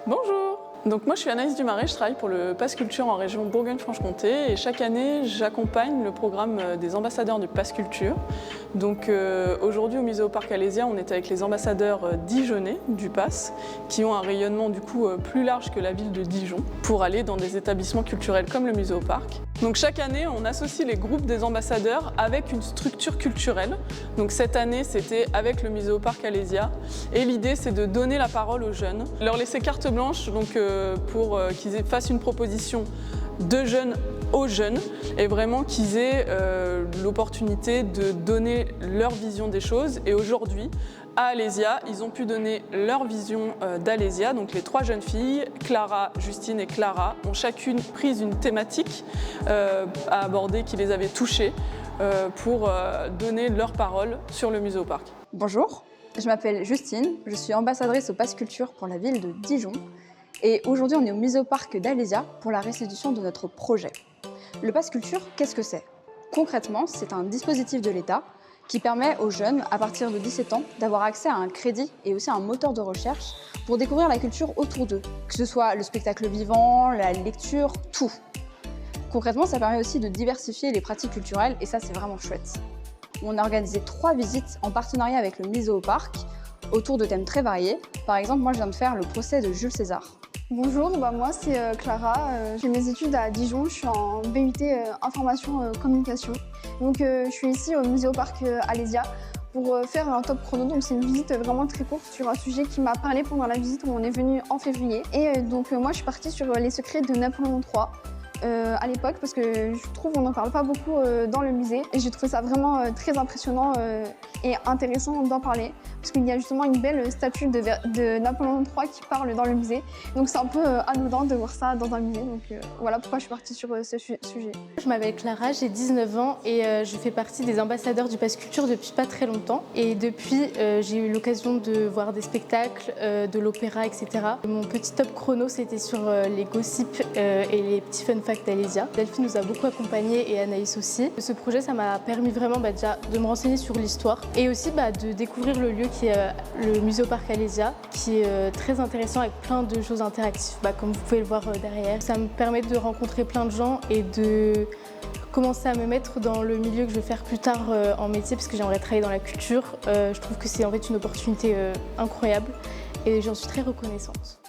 Bonjour! Donc moi je suis Anaïs Dumaret, je travaille pour le Pass Culture en région Bourgogne-Franche-Comté et chaque année j'accompagne le programme des ambassadeurs du Pass Culture. Donc aujourd'hui au Musée au Parc Alésia on est avec les ambassadeurs dijonnais du Pass qui ont un rayonnement du coup plus large que la ville de Dijon pour aller dans des établissements culturels comme le Musée au Parc. Donc chaque année on associe les groupes des ambassadeurs avec une structure culturelle. Donc cette année c'était avec le Musée au Parc Alésia et l'idée c'est de donner la parole aux jeunes, leur laisser carte blanche donc pour qu'ils fassent une proposition de jeunes aux jeunes et vraiment qu'ils aient l'opportunité de donner leur vision des choses. Et aujourd'hui, à Alésia, ils ont pu donner leur vision d'Alésia. Donc les trois jeunes filles, Clara, Justine et Clara, ont chacune pris une thématique à aborder qui les avait touchées pour donner leur parole sur le Musée au Parc. Bonjour, je m'appelle Justine, je suis ambassadrice au Pass Culture pour la ville de Dijon. Et aujourd'hui, on est au Musée au Parc d'Alésia pour la restitution de notre projet. Le Pass Culture, qu'est-ce que c'est? Concrètement, c'est un dispositif de l'État qui permet aux jeunes, à partir de 17 ans, d'avoir accès à un crédit et aussi à un moteur de recherche pour découvrir la culture autour d'eux, que ce soit le spectacle vivant, la lecture, tout. Concrètement, ça permet aussi de diversifier les pratiques culturelles et ça, c'est vraiment chouette. On a organisé 3 visites en partenariat avec le Musée au Parc autour de thèmes très variés. Par exemple, moi, je viens de faire le procès de Jules César. Bonjour, moi c'est Clara, j'ai mes études à Dijon, je suis en BUT Information Communication. Donc je suis ici au Musée au Parc Alésia pour faire un top chrono, donc c'est une visite vraiment très courte sur un sujet qui m'a parlé pendant la visite où on est venu en février. Et donc moi je suis partie sur les secrets de Napoléon III. À l'époque parce que je trouve qu'on n'en parle pas beaucoup dans le musée et j'ai trouvé ça vraiment très impressionnant et intéressant d'en parler parce qu'il y a justement une belle statue de Napoléon III qui parle dans le musée, donc c'est un peu anodin de voir ça dans un musée, donc voilà pourquoi je suis partie sur ce sujet. Je m'appelle Clara, j'ai 19 ans et je fais partie des ambassadeurs du Pass Culture depuis pas très longtemps et depuis j'ai eu l'occasion de voir des spectacles, de l'opéra, etc. Mon petit top chrono c'était sur les gossips et les petits fun facts d'Alésia. Delphine nous a beaucoup accompagnés et Anaïs aussi. Ce projet, ça m'a permis vraiment déjà de me renseigner sur l'histoire et aussi de découvrir le lieu qui est le Musée au Parc Alésia, qui est très intéressant avec plein de choses interactives, comme vous pouvez le voir derrière. Ça me permet de rencontrer plein de gens et de commencer à me mettre dans le milieu que je vais faire plus tard en métier parce que j'aimerais travailler dans la culture. Je trouve que c'est en fait une opportunité incroyable et j'en suis très reconnaissante.